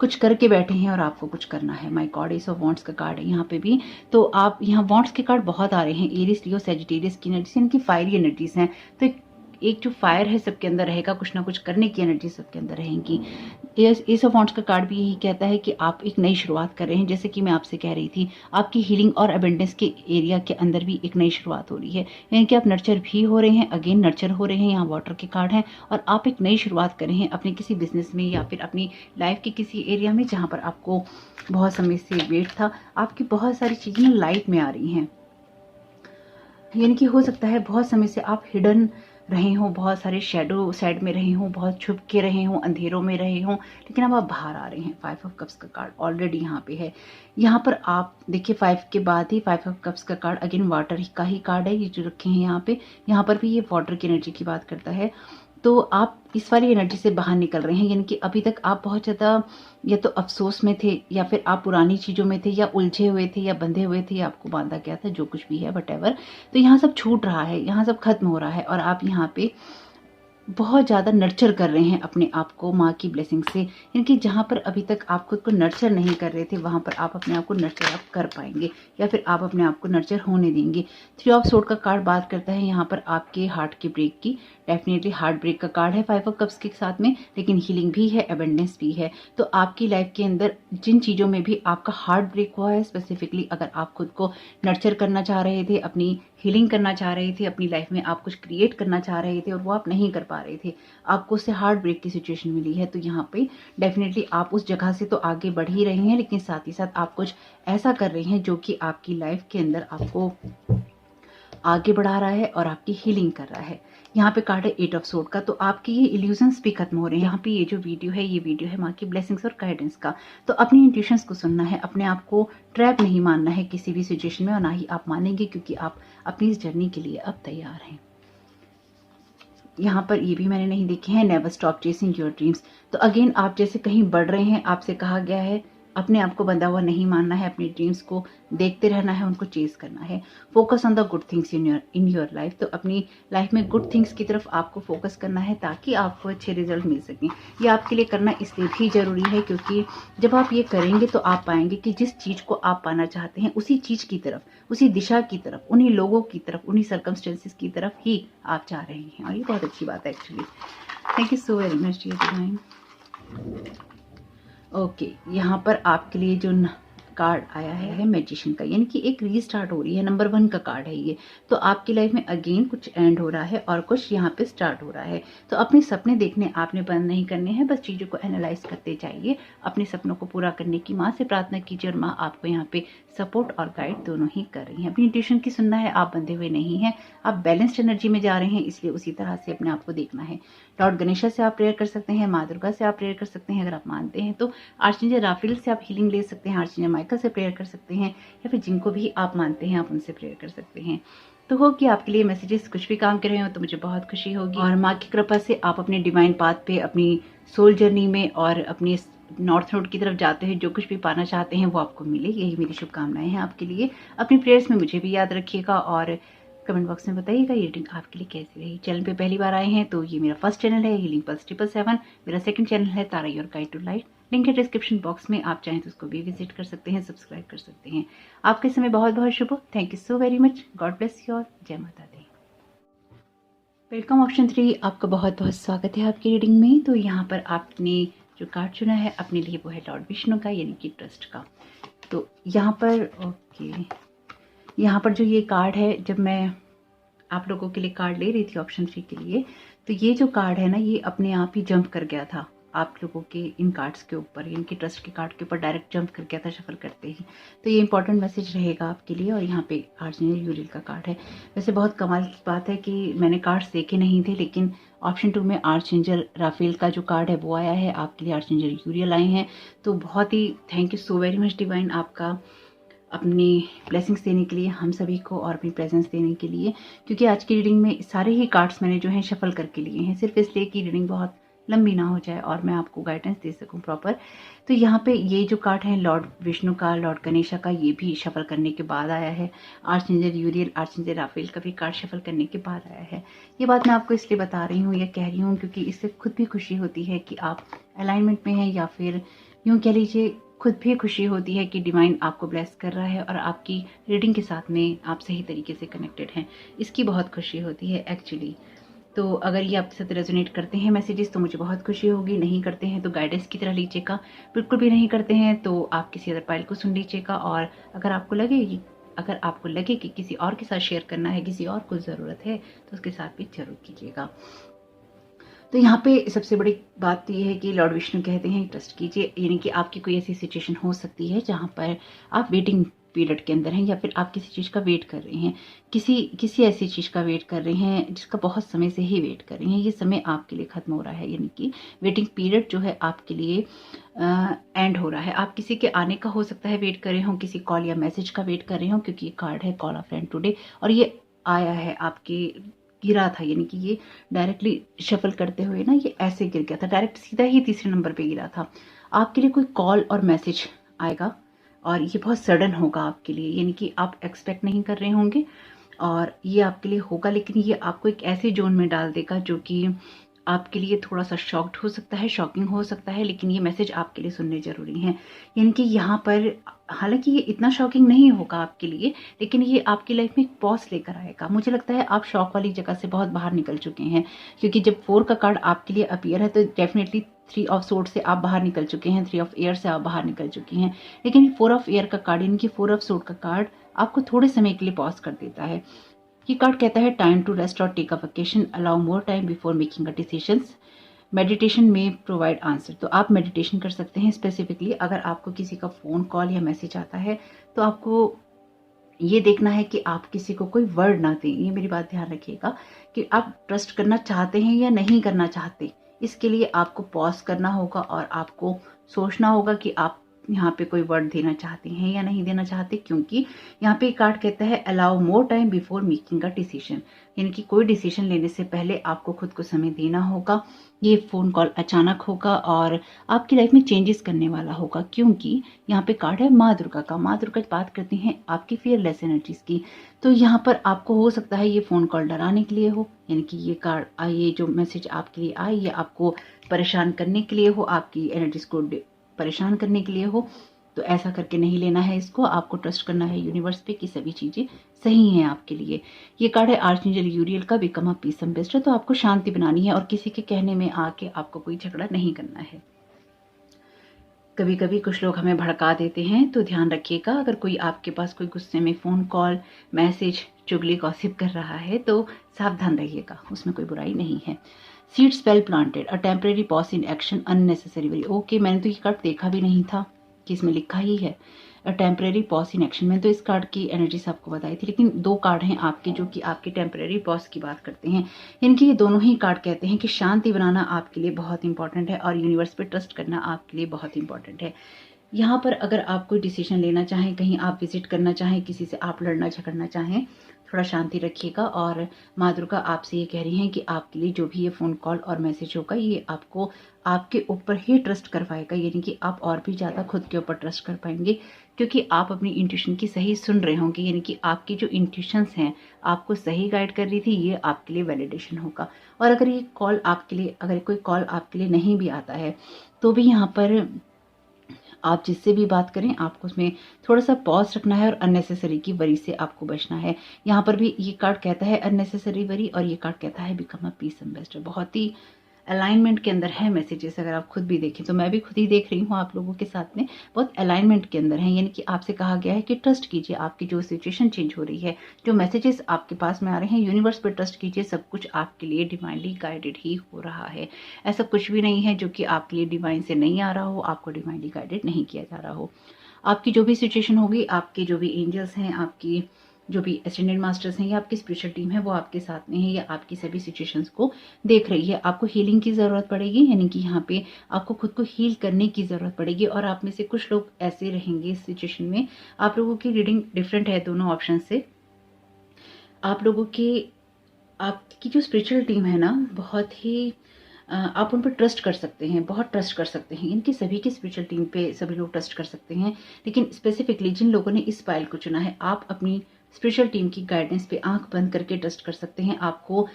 कुछ करके बैठे हैं और आपको कुछ करना है। My God, S of wands का कार्ड है यहाँ पे भी। तो आप यहाँ वॉन्ड्स के कार्ड बहुत आ रहे हैं, एरिस, लियो, सैजिटेरियस की एनर्जी, इनकी फायरी एनर्जीज हैं। तो एक जो फायर है सबके अंदर रहेगा, कुछ ना कुछ करने की एनर्जी सबके अंदर रहेंगी। एस ऑफ वॉन्ड्स का कार्ड भी यही कहता है कि आप एक नई शुरुआत कर रहे हैं, जैसे कि मैं आपसे कह रही थी, आपकी हीलिंग और अबेंडेंस के एरिया के अंदर भी एक नई शुरुआत हो रही है, यानी कि आप नर्चर भी हो रहे हैं, अगेन नर्चर हो रहे हैं। यहाँ वाटर के कार्ड हैं, और आप एक नई शुरुआत कर रहे हैं अपने किसी बिजनेस में, या फिर अपनी लाइफ के किसी एरिया में जहाँ पर आपको बहुत समय से वेट था। आपकी बहुत सारी चीज़ें लाइट में आ रही हैं, यानी कि हो सकता है बहुत समय से आप हिडन रहे हों, बहुत सारे शेडो साइड में रहे हों, बहुत छुप के रहे हों, अंधेरों में रहे हों, लेकिन अब आप बाहर आ रहे हैं। 5 ऑफ कप्स का कार्ड ऑलरेडी यहाँ पे है। यहाँ पर आप देखिए 5 के बाद ही 5 ऑफ कप्स का कार्ड अगेन वाटर का ही कार्ड है, ये जो रखे हैं यहाँ पर भी ये वाटर की एनर्जी की बात करता है। तो आप इस वाली एनर्जी से बाहर निकल रहे हैं, यानी कि अभी तक आप बहुत ज़्यादा या तो अफसोस में थे, या फिर आप पुरानी चीज़ों में थे, या उलझे हुए थे, या बंधे हुए थे, या आपको बांधा गया था, जो कुछ भी है व्हाटएवर। तो यहाँ सब छूट रहा है, यहाँ सब खत्म हो रहा है, और आप यहाँ पे बहुत ज़्यादा नर्चर कर रहे हैं अपने आप को माँ की ब्लेसिंग से, यानी जहाँ पर अभी तक आप खुद को नर्चर नहीं कर रहे थे, वहाँ पर आप अपने आप को नर्चर आप कर पाएंगे, या फिर आप अपने आप को नर्चर होने देंगे। 3 ऑफ सोर्ड का कार्ड बात करता है यहाँ पर आपके हार्ट के ब्रेक की, डेफिनेटली हार्ट ब्रेक का कार्ड है 5 ऑफ कप्स के साथ में, लेकिन हीलिंग भी है, अबेंडेंस भी है। तो आपकी लाइफ के अंदर जिन चीज़ों में भी आपका हार्ट ब्रेक हुआ है, स्पेसिफिकली अगर आप खुद को नर्चर करना चाह रहे थे, अपनी हीलिंग करना चाह रहे थे, अपनी लाइफ में आप कुछ क्रिएट करना चाह रहे थे और वो आप नहीं कर पा रहे थे, आपको उससे हार्ट ब्रेक की सिचुएशन मिली है, तो यहाँ पे डेफिनेटली आप उस जगह से तो आगे बढ़ ही रहे हैं, लेकिन साथ ही साथ आप कुछ ऐसा कर रहे हैं जो कि आपकी लाइफ के अंदर आपको आगे बढ़ा रहा है और आपकी हीलिंग कर रहा है। यहाँ पे कार्ड है 8 ऑफ सोर्ड का, तो आपके ये इल्यूजन्स भी खत्म हो रहे हैं। यहाँ पे ये जो वीडियो है, ये वीडियो है माँ की ब्लेसिंग्स और गाइडेंस का। तो अपनी इंट्यूशंस को सुनना है, अपने आप को ट्रैप नहीं मानना है किसी भी सिचुएशन में, और ना ही आप मानेंगे, क्योंकि आप अपनी इस जर्नी के लिए अब तैयार हैं। यहाँ पर ये भी मैंने नहीं देखे हैं, never stop chasing your dreams. तो अगेन आप जैसे कहीं बढ़ रहे हैं, आपसे कहा गया है अपने आप को बंधा हुआ नहीं मानना है, अपने ड्रीम्स को देखते रहना है, उनको चेस करना है। Focus on the good things in your life. तो अपनी लाइफ में गुड थिंग्स की तरफ आपको फोकस करना है, ताकि आपको अच्छे रिजल्ट मिल सकें। ये आपके लिए करना इसलिए भी ज़रूरी है, क्योंकि जब आप ये करेंगे तो आप पाएंगे कि जिस चीज़ को आप पाना चाहते हैं, उसी चीज़ की तरफ, उसी दिशा की तरफ, उन्हीं लोगों की तरफ, उन्हीं सर्कमस्टेंसेस की तरफ ही आप जा रहे हैं। और ये बहुत अच्छी बात है actually. Thank you so very much dear divine. Okay, यहाँ पर आपके लिए जो कार्ड आया है मैजिशियन का, यानी कि एक रीस्टार्ट हो रही है। नंबर 1 का कार्ड है ये। तो आपकी लाइफ में अगेन कुछ एंड हो रहा है और कुछ यहाँ पे स्टार्ट हो रहा है। तो अपने सपने देखने आपने बंद नहीं करने हैं, बस चीज़ों को एनालाइज करते जाइए, अपने सपनों को पूरा करने की माँ से प्रार्थना कीजिए, और माँ आपको यहाँ पे सपोर्ट और गाइड दोनों ही कर रही हैं। अपनी इंट्यूशन की सुनना है, आप बंधे हुए नहीं हैं, आप बैलेंस्ड एनर्जी में जा रहे हैं, इसलिए उसी तरह से अपने आप को देखना है। लॉर्ड गणेशा से आप प्रेयर कर सकते हैं, माँ दुर्गा से आप प्रेयर कर सकते हैं, अगर आप मानते हैं तो आर्चएंजल राफेल से आप हीलिंग ले सकते हैं, आर्चएंजल माइकल से प्रेयर कर सकते हैं, या फिर जिनको भी आप मानते हैं आप उनसे प्रेयर कर सकते हैं। तो हो कि आपके लिए मैसेजेस कुछ भी काम कर रहे हो तो मुझे बहुत खुशी होगी, और माँ की कृपा से आप अपने डिवाइन पाथ पे, अपनी सोल जर्नी में और अपनी नॉर्थ नोड की तरफ जाते हैं, जो कुछ भी पाना चाहते हैं वो आपको मिले, यही मेरी शुभकामनाएं हैं आपके लिए। अपनी प्रेयर्स में मुझे भी याद रखिएगा, और कमेंट बॉक्स में बताइएगा ये रीडिंग आपके लिए कैसी रही। चैनल पे पहली बार आए हैं तो ये मेरा फर्स्ट चैनल है हीलिंग पल्स 777, मेरा सेकंड चैनल है Tara your guide to light. Link है डिस्क्रिप्शन बॉक्स में, आप चाहें तो उसको भी विजिट कर सकते हैं, सब्सक्राइब कर सकते हैं। आपके समय बहुत बहुत शुभ हो। Thank you so very much. God bless you all. जय माता दी। वेलकम ऑप्शन 3, आपका बहुत बहुत स्वागत है आपकी रीडिंग में। तो यहाँ पर आपने जो कार्ड चुना है अपने लिए वो है लॉर्ड विष्णु का, यानी कि ट्रस्ट का। तो यहाँ पर यहाँ पर जो ये कार्ड है, जब मैं आप लोगों के लिए कार्ड ले रही थी ऑप्शन 3 के लिए, तो ये जो कार्ड है ना, ये अपने आप ही जंप कर गया था आप लोगों के इन कार्ड्स के ऊपर, इनके ट्रस्ट के कार्ड के ऊपर डायरेक्ट जंप कर गया था शफल करते ही। तो ये इंपॉर्टेंट मैसेज रहेगा आपके लिए। और यहाँ पे आर्चेंजल यूरियल का कार्ड है। वैसे बहुत कमाल की बात है कि मैंने कार्ड्स देखे नहीं थे, लेकिन ऑप्शन 2 में आर्चेंजल राफेल का जो कार्ड है वो आया है, आपके लिए आर्चेंजल यूरियल आए हैं। तो बहुत ही thank you so very much divine, आपका अपनी ब्लेसिंग्स देने के लिए हम सभी को और अपनी प्रेजेंस देने के लिए, क्योंकि आज की रीडिंग में सारे ही कार्ड्स मैंने जो हैं शफल करके लिए हैं, सिर्फ इसलिए कि रीडिंग बहुत लंबी ना हो जाए और मैं आपको गाइडेंस दे सकूं प्रॉपर। तो यहाँ पे ये जो कार्ड है लॉर्ड विष्णु का, लॉर्ड गणेशा का, ये भी शफल करने के बाद आया है। आर्चेंजल यूरियल, आर्चेंजल राफेल का भी कार्ड शफल करने के बाद आया है। ये बात मैं आपको इसलिए बता रही हूँ या कह रही हूँ क्योंकि इससे खुद भी खुशी होती है कि आप अलाइनमेंट में हैं, या फिर यूँ कह लीजिए खुद भी खुशी होती है कि डिवाइन आपको ब्लेस कर रहा है और आपकी रीडिंग के साथ में आप सही तरीके से कनेक्टेड हैं। इसकी बहुत खुशी होती है एक्चुअली। तो अगर ये आपके साथ रेजोनेट करते हैं मैसेजेस तो मुझे बहुत खुशी होगी, नहीं करते हैं तो गाइडेंस की तरह लीजिएगा, बिल्कुल भी नहीं करते हैं तो आप किसी अदर पाइल को सुन लीजिएगा। और अगर आपको लगे कि किसी और के साथ शेयर करना है, किसी और को ज़रूरत है, तो उसके साथ भी जरूर कीजिएगा। तो यहाँ पे सबसे बड़ी बात तो ये है कि लॉर्ड विष्णु कहते हैं ट्रस्ट कीजिए, यानी कि आपकी कोई ऐसी सिचुएशन हो सकती है जहाँ पर आप वेटिंग पीरियड के अंदर हैं, या फिर आप किसी चीज़ का वेट कर रहे हैं, किसी ऐसी चीज़ का वेट कर रहे हैं जिसका बहुत समय से ही वेट कर रहे हैं। ये समय आपके लिए खत्म हो रहा है, यानी कि वेटिंग पीरियड जो है आपके लिए एंड हो रहा है। आप किसी के आने का हो सकता है वेट कर रहे हो, किसी कॉल या मैसेज का वेट कर रहे हो, क्योंकि ये कार्ड है कॉल अ फ्रेंड टुडे, और ये आया है आपके गिरा था, यानी कि ये डायरेक्टली शफल करते हुए ना ये ऐसे गिर गया था, डायरेक्ट सीधा ही तीसरे नंबर पे गिरा था। आपके लिए कोई कॉल और मैसेज आएगा और ये बहुत सडन होगा आपके लिए, यानी कि आप एक्सपेक्ट नहीं कर रहे होंगे और ये आपके लिए होगा, लेकिन ये आपको एक ऐसे जोन में डाल देगा जो कि आपके लिए थोड़ा सा शॉक्ड हो सकता है, शॉकिंग हो सकता है, लेकिन ये मैसेज आपके लिए सुनने जरूरी हैं। यानी कि यहाँ पर हालांकि ये इतना शॉकिंग नहीं होगा आपके लिए, लेकिन ये आपकी लाइफ में एक पॉज लेकर आएगा। मुझे लगता है आप शॉक वाली जगह से बहुत बाहर निकल चुके हैं, क्योंकि जब 4 का कार्ड आपके लिए अपीयर है तो डेफिनेटली 3 ऑफ सोर्ड से आप बाहर निकल चुके हैं, 3 ऑफ एयर से आप बाहर निकल चुके हैं, लेकिन 4 ऑफ एयर का कार्ड, यानी कि 4 ऑफ सोर्ड का कार्ड आपको थोड़े समय के लिए पॉज कर देता है। ये कार्ड कहता है टाइम टू रेस्ट और take a vacation, allow more time before making a decisions, meditation में प्रोवाइड आंसर। तो आप मेडिटेशन कर सकते हैं। स्पेसिफिकली अगर आपको किसी का फ़ोन कॉल या मैसेज आता है तो आपको ये देखना है कि आप किसी को कोई वर्ड ना दें। ये मेरी बात ध्यान रखिएगा कि आप ट्रस्ट करना चाहते हैं या नहीं करना चाहते, इसके लिए आपको पॉज करना होगा और आपको सोचना होगा कि आप यहाँ पे कोई वर्ड देना चाहते हैं या नहीं देना चाहते, क्योंकि यहाँ पे कार्ड कहता है allow more time before making a decision, यानी कि कोई डिसीजन लेने से पहले आपको खुद को समय देना होगा। ये फ़ोन कॉल अचानक होगा और आपकी लाइफ में चेंजेस करने वाला होगा, क्योंकि यहाँ पे कार्ड है माँ दुर्गा का। माँ दुर्गा बात करती हैं आपकी फियरलेस एनर्जीज की। तो यहाँ पर आपको हो सकता है ये फ़ोन कॉल डराने के लिए हो, यानी कि ये कार्ड ये जो मैसेज आपके लिए आए ये आपको परेशान करने के लिए हो, आपकी एनर्जीज को परेशान करने के लिए हो। तो ऐसा करके नहीं लेना है इसको, आपको ट्रस्ट करना है यूनिवर्स पे कि सभी चीज़ें सही हैं आपके लिए। ये कार्ड है आर्चेंजल यूरियल का, बिकम अ पीस एम्बेसडर। तो आपको शांति बनानी है और किसी के कहने में आके आपको कोई झगड़ा नहीं करना है। कभी कभी कुछ लोग हमें भड़का देते हैं, तो ध्यान रखिएगा अगर कोई आपके पास कोई गुस्से में फ़ोन कॉल मैसेज चुगली गॉसिप कर रहा है तो सावधान रहिएगा, उसमें कोई बुराई नहीं है। Seeds well planted, a temporary pause in action, unnecessary worry. Okay, मैंने तो ये कार्ड देखा भी नहीं था कि इसमें लिखा ही है a temporary pause in action. मैंने तो इस कार्ड की एनर्जी आपको बताई थी, लेकिन 2 कार्ड हैं आपके जो कि आपके टेम्परेरी पॉज की बात करते हैं। इनके ये दोनों ही कार्ड कहते हैं कि शांति बनाना आपके लिए बहुत इंपॉर्टेंट है और यूनिवर्स पे ट्रस्ट करना आपके लिए बहुत इंपॉर्टेंट है। यहाँ पर अगर आप कोई डिसीजन लेना चाहें, कहीं आप विजिट करना चाहें, किसी से आप लड़ना झगड़ना चाहें, थोड़ा शांति रखिएगा। और माँ दुर्गा आपसे ये कह रही हैं कि आपके लिए जो भी ये फ़ोन कॉल और मैसेज होगा ये आपको आपके ऊपर ही ट्रस्ट करवाएगा, यानी कि आप और भी ज़्यादा खुद के ऊपर ट्रस्ट कर पाएंगे, क्योंकि आप अपनी इंट्यूशन की सही सुन रहे होंगे, यानी कि आपकी जो इंट्यूशंस हैं आपको सही गाइड कर रही थी, ये आपके लिए वैलिडेशन होगा। और अगर ये कॉल आपके लिए, अगर कोई कॉल आपके लिए नहीं भी आता है तो भी यहाँ पर आप जिससे भी बात करें आपको उसमें थोड़ा सा पॉज रखना है और अननेसेसरी की वरी से आपको बचना है। यहाँ पर भी ये कार्ड कहता है अननेसेसरी वरी और ये कार्ड कहता है बिकम अ पीस एम्बेसडर। बहुत ही अलाइनमेंट के अंदर है मैसेजेस। अगर आप खुद भी देखें तो मैं भी खुद ही देख रही हूँ आप लोगों के साथ में बहुत अलाइनमेंट के अंदर है। यानी कि आपसे कहा गया है कि ट्रस्ट कीजिए, आपकी जो सिचुएशन चेंज हो रही है, जो मैसेजेस आपके पास में आ रहे हैं, यूनिवर्स पर ट्रस्ट कीजिए, सब कुछ आपके लिए डिवाइनली गाइडेड ही हो रहा है। ऐसा कुछ भी नहीं है जो कि आपके लिए डिवाइन से नहीं आ रहा हो, आपको डिवाइनली गाइडेड नहीं किया जा रहा हो। आपकी जो भी सिचुएशन होगी, आपके जो भी एंजल्स हैं, आपकी जो भी असेंडेंट मास्टर्स हैं या आपकी स्पिरिचुअल टीम है वो आपके साथ में है या आपकी सभी सिचुएशंस को देख रही है। आपको हीलिंग की ज़रूरत पड़ेगी, यानी कि यहाँ पे आपको खुद को हील करने की ज़रूरत पड़ेगी। और आप में से कुछ लोग ऐसे रहेंगे इस सिचुएशन में, आप लोगों की रीडिंग डिफरेंट है दोनों ऑप्शन से। आप लोगों की आपकी जो स्पिरिचुअल टीम है ना, बहुत ही आप उन पर ट्रस्ट कर सकते हैं, बहुत ट्रस्ट कर सकते हैं। इनकी सभी की स्पिरिचुअल टीम पे सभी लोग ट्रस्ट कर सकते हैं। लेकिन स्पेसिफिकली जिन लोगों ने इस फाइल को चुना है, आप अपनी स्पिरिचुअल टीम की गाइडेंस पे आंख बंद करके ट्रस्ट कर सकते हैं। आपको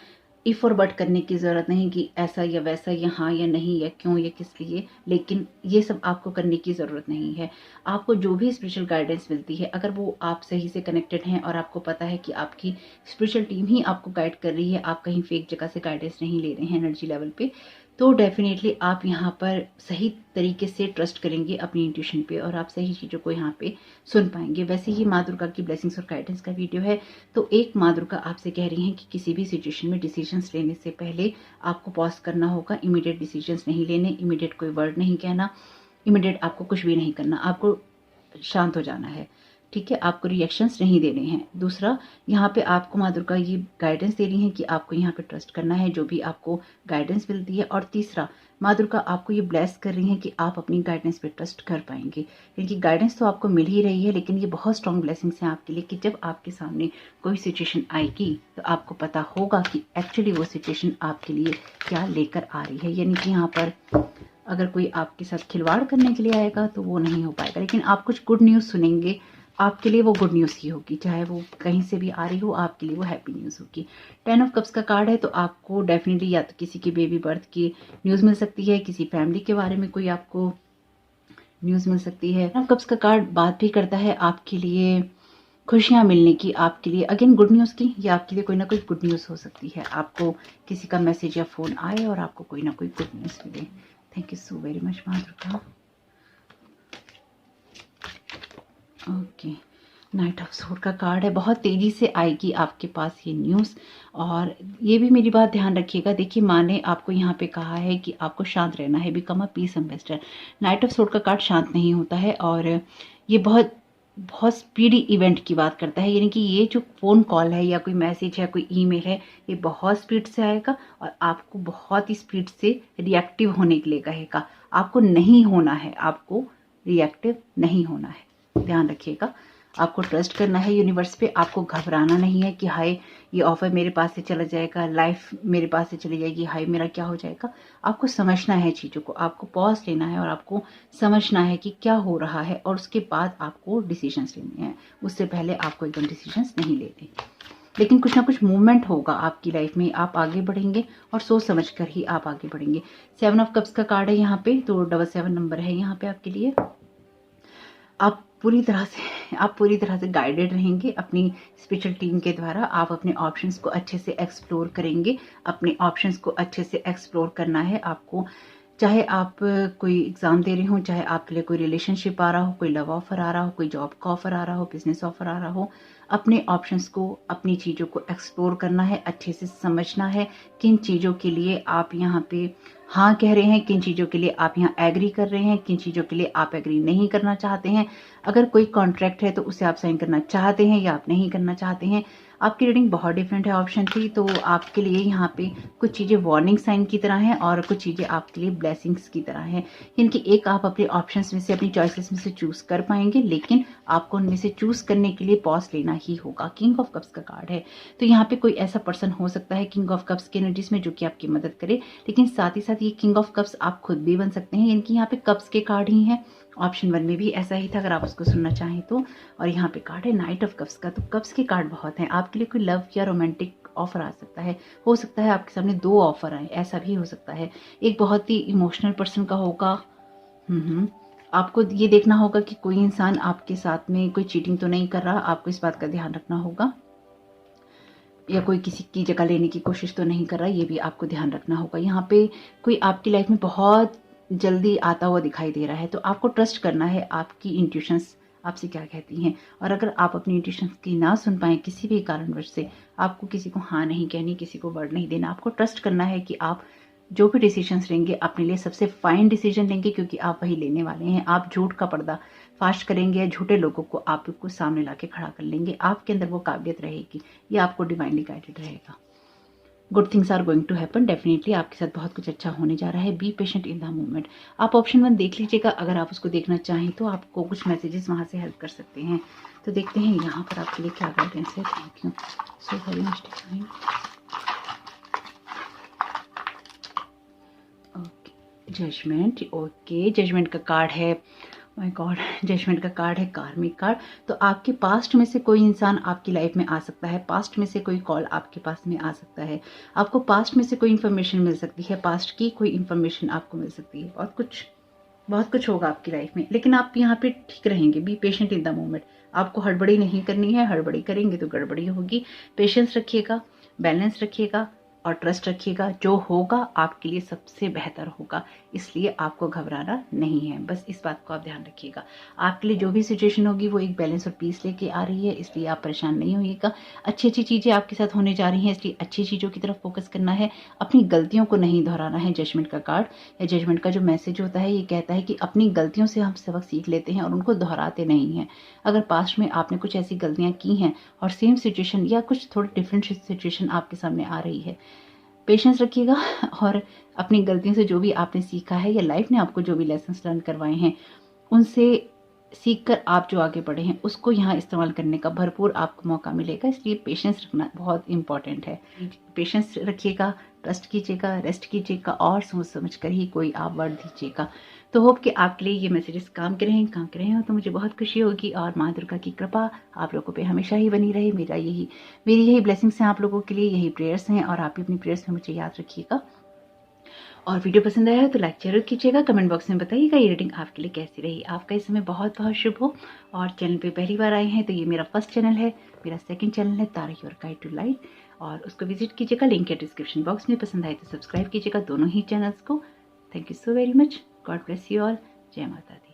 इफ और बट करने की ज़रूरत नहीं कि ऐसा या वैसा या हाँ या नहीं या क्यों या किस लिए, लेकिन ये सब आपको करने की ज़रूरत नहीं है। आपको जो भी स्पिरिचुअल गाइडेंस मिलती है, अगर वो आप सही से कनेक्टेड हैं और आपको पता है कि आपकी स्पिरिचुअल टीम ही आपको गाइड कर रही है, आप कहीं फेक जगह से गाइडेंस नहीं ले रहे हैं एनर्जी लेवल पे, तो डेफिनेटली आप यहाँ पर सही तरीके से ट्रस्ट करेंगे अपनी इंट्यूशन पे और आप सही चीज़ों को यहाँ पे सुन पाएंगे। वैसे ही माँ दुर्गा की ब्लेसिंग्स और गाइडेंस का वीडियो है, तो एक माँ दुर्गा आपसे कह रही हैं कि किसी भी सिचुएशन में डिसीजंस लेने से पहले आपको पॉज करना होगा। इमीडिएट डिसीजंस नहीं लेने, इमीडिएट कोई वर्ड नहीं कहना, इमीडिएट आपको कुछ भी नहीं करना, आपको शांत हो जाना है। ठीक है, आपको रिएक्शंस नहीं देने हैं। दूसरा, यहाँ पे आपको माँ दुर्गा ये गाइडेंस दे रही हैं कि आपको यहाँ पे ट्रस्ट करना है जो भी आपको गाइडेंस मिलती है। और तीसरा, माँ दुर्गा आपको ये ब्लेस कर रही हैं कि आप अपनी गाइडेंस पे ट्रस्ट कर पाएंगे, क्योंकि गाइडेंस तो आपको मिल ही रही है, लेकिन ये बहुत स्ट्रॉन्ग ब्लेसिंग्स हैं आपके लिए कि जब आपके सामने कोई सिचुएशन आएगी तो आपको पता होगा कि एक्चुअली वो सिचुएशन आपके लिए क्या लेकर आ रही है। यानी कि यहाँ पर अगर कोई आपके साथ खिलवाड़ करने के लिए आएगा तो वो नहीं हो पाएगा, लेकिन आप कुछ गुड न्यूज़ सुनेंगे, आपके लिए वो गुड न्यूज़ ही होगी, चाहे वो कहीं से भी आ रही हो, आपके लिए वो हैप्पी न्यूज़ होगी। 10 ऑफ कप्स का कार्ड है, तो आपको डेफिनेटली या तो किसी के बेबी बर्थ की न्यूज़ मिल सकती है, किसी फैमिली के बारे में कोई आपको न्यूज़ मिल सकती है। 10 ऑफ कप्स का कार्ड बात भी करता है आपके लिए खुशियाँ मिलने की, आपके लिए अगेन गुड न्यूज़ की, या आपके लिए कोई ना कोई गुड न्यूज़ हो सकती है। आपको किसी का मैसेज या फ़ोन आए और आपको कोई ना कोई गुड न्यूज़ मिले। Thank you so very much माँ Durga. Okay, knight of sword का कार्ड है। बहुत तेज़ी से आएगी आपके पास ये न्यूज़, और ये भी मेरी बात ध्यान रखिएगा। देखिए, माँ ने आपको यहाँ पे कहा है कि आपको शांत रहना है, become a piece ambassador. Night of sword का कार्ड शांत नहीं होता है और ये बहुत बहुत स्पीडी इवेंट की बात करता है। यानी कि ये जो फ़ोन कॉल है या कोई मैसेज है, कोई ईमेल है, ये बहुत स्पीड से आएगा और आपको बहुत ही स्पीड से रिएक्टिव होने के लिए कहेगा। आपको नहीं होना है, आपको रिएक्टिव नहीं होना है, ध्यान रखिएगा। आपको ट्रस्ट करना है यूनिवर्स पे, आपको घबराना नहीं है कि हाय ये ऑफर मेरे पास से चला जाएगा, लाइफ मेरे पास से चली जाएगी, हाय मेरा क्या हो जाएगा। आपको समझना है चीज़ों को, आपको पॉज लेना है और आपको समझना है कि क्या हो रहा है, और उसके बाद आपको डिसीजंस लेने हैं। उससे पहले आपको एकदम डिसीजंस नहीं लेने, लेकिन कुछ ना कुछ मूवमेंट होगा आपकी लाइफ में, आप आगे बढ़ेंगे और सोच समझ कर ही आप आगे बढ़ेंगे। 7 ऑफ कप्स का कार्ड है यहाँ पे, तो 77 नंबर है यहाँ पे आपके लिए। आप पूरी तरह से गाइडेड रहेंगे अपनी स्पिरिचुअल टीम के द्वारा। आप अपने ऑप्शंस को अच्छे से एक्सप्लोर करेंगे, अपने ऑप्शंस को अच्छे से एक्सप्लोर करना है आपको। चाहे आप कोई एग्ज़ाम दे रहे हो, चाहे आपके लिए कोई रिलेशनशिप आ रहा हो, कोई लव ऑफर आ रहा हो, कोई जॉब का ऑफर आ रहा हो, बिजनेस ऑफर आ रहा हो, अपने ऑप्शंस को, अपनी चीज़ों को एक्सप्लोर करना है, अच्छे से समझना है किन चीज़ों के लिए आप यहाँ पे हाँ कह रहे हैं, किन चीज़ों के लिए आप यहाँ एग्री कर रहे हैं, किन चीज़ों के लिए आप एग्री नहीं करना चाहते हैं। अगर कोई कॉन्ट्रैक्ट है तो उसे आप साइन करना चाहते हैं या आप नहीं करना चाहते हैं। आपकी रीडिंग बहुत डिफरेंट है ऑप्शन थी, तो आपके लिए यहाँ पे कुछ चीज़ें वार्निंग साइन की तरह हैं और कुछ चीज़ें आपके लिए ब्लेसिंग्स की तरह हैं। इनकी एक आप अपने ऑप्शंस में से, अपनी चॉइसेस में से चूज़ कर पाएंगे, लेकिन आपको उनमें से चूज़ करने के लिए पॉज लेना ही होगा। किंग ऑफ कप्स का कार्ड है, तो यहाँ पे कोई ऐसा पर्सन हो सकता है किंग ऑफ कप्स की एनर्जीज में जो कि आपकी मदद करे, लेकिन साथ ही साथ ये किंग ऑफ कप्स आप खुद भी बन सकते हैं। यानी कि यहाँ पे कप्स के कार्ड ही हैं। ऑप्शन 1 में भी ऐसा ही था, अगर आप उसको सुनना चाहें तो। और यहाँ पे कार्ड है नाइट ऑफ कप्स का, तो कप्स के कार्ड बहुत हैं। आपके लिए कोई लव या रोमांटिक ऑफर आ सकता है, हो सकता है आपके सामने 2 ऑफर आए, ऐसा भी हो सकता है। एक बहुत ही इमोशनल पर्सन का होगा आपको ये देखना होगा कि कोई इंसान आपके साथ में कोई चीटिंग तो नहीं कर रहा, आपको इस बात का ध्यान रखना होगा, या कोई किसी की जगह लेने की कोशिश तो नहीं कर रहा, ये भी आपको ध्यान रखना होगा। यहाँ पे कोई आपकी लाइफ में बहुत जल्दी आता हुआ दिखाई दे रहा है, तो आपको ट्रस्ट करना है आपकी इंट्यूशंस आपसे क्या कहती हैं। और अगर आप अपनी इंट्यूशंस की ना सुन पाएँ किसी भी कारणवश से, आपको किसी को हाँ नहीं कहनी, किसी को वर्ड नहीं देना, आपको ट्रस्ट करना है कि आप जो भी डिसीजंस लेंगे अपने लिए सबसे फाइन डिसीजन लेंगे, क्योंकि आप वही लेने वाले हैं। आप झूठ का पर्दा फाश करेंगे या झूठे लोगों को आपको सामने लाके खड़ा कर लेंगे, आपके अंदर वो काबिलियत रहेगी, ये आपको डिवाइनली गाइडेड रहेगा। Good things are going to happen, definitely आपके साथ बहुत कुछ अच्छा होने जा रहा है। Be patient in the moment. आप ऑप्शन 1 देख लीजिएगा, अगर आप उसको देखना चाहें तो आपको कुछ मैसेजेस वहाँ से हेल्प कर सकते हैं। तो देखते हैं यहाँ पर आपके लिए क्या गाइडेंस है। Thank you so very much divine. Okay, judgment. Okay, judgment का कार्ड है, माय गॉड, जजमेंट का कार्ड है, कार्मिक कार्ड। तो आपके पास्ट में से कोई इंसान आपकी लाइफ में आ सकता है, पास्ट में से कोई कॉल आपके पास में आ सकता है, आपको पास्ट में से कोई इन्फॉर्मेशन मिल सकती है, पास्ट की कोई इन्फॉर्मेशन आपको मिल सकती है, और कुछ बहुत कुछ होगा आपकी लाइफ में। लेकिन आप यहाँ पे ठीक रहेंगे। B patient in the moment. आपको हड़बड़ी नहीं करनी है, हड़बड़ी करेंगे तो गड़बड़ी होगी। पेशेंस रखिएगा, बैलेंस रखिएगा और ट्रस्ट रखिएगा। जो होगा आपके लिए सबसे बेहतर होगा, इसलिए आपको घबराना नहीं है। बस इस बात को आप ध्यान रखिएगा। आपके लिए जो भी सिचुएशन होगी वो एक बैलेंस और पीस लेके आ रही है, इसलिए आप परेशान नहीं होइएगा। अच्छी अच्छी चीज़ें आपके साथ होने जा रही हैं, इसलिए अच्छी चीज़ों की तरफ फोकस करना है, अपनी गलतियों को नहीं दोहराना है। जजमेंट का कार्ड या जजमेंट का जो मैसेज होता है ये कहता है कि अपनी गलतियों से हम सबक सीख लेते हैं और उनको दोहराते नहीं हैं। अगर पास्ट में आपने कुछ ऐसी गलतियां की हैं और सेम सिचुएशन या कुछ थोड़ी डिफरेंट सिचुएशन आपके सामने आ रही है, पेशेंस रखिएगा और अपनी गलतियों से जो भी आपने सीखा है या लाइफ ने आपको जो भी लेसन्स लर्न करवाए हैं उनसे सीखकर आप जो आगे बढ़े हैं उसको यहाँ इस्तेमाल करने का भरपूर आपको मौका मिलेगा। इसलिए पेशेंस रखना बहुत इंपॉर्टेंट है। पेशेंस रखिएगा, ट्रस्ट कीजिएगा, रेस्ट कीजिएगा और सोच समझ कर ही कोई आप वर्ड दीजिएगा। तो होप कि आपके लिए ये मैसेजेस काम के रहे हो तो मुझे बहुत खुशी होगी। और माँ दुर्गा की कृपा आप लोगों पे हमेशा ही बनी रहे। मेरी यही ब्लेसिंग्स हैं आप लोगों के लिए, यही प्रेयर्स हैं, और आप भी अपनी प्रेयर्स में मुझे याद रखिएगा। और वीडियो पसंद आया तो लाइक जरूर कीजिएगा, कमेंट बॉक्स में बताइएगा ये रीडिंग आपके लिए कैसी रही। आपका इस समय बहुत बहुत शुभ हो। और चैनल पे पहली बार आए हैं तो ये मेरा फर्स्ट चैनल है, मेरा सेकंड चैनल है Tara your guide to light, और उसको विजिट कीजिएगा, लिंक है डिस्क्रिप्शन बॉक्स में। पसंद आए तो सब्सक्राइब कीजिएगा दोनों ही चैनल्स को। Thank you so very much. God bless you all. जय माता दी।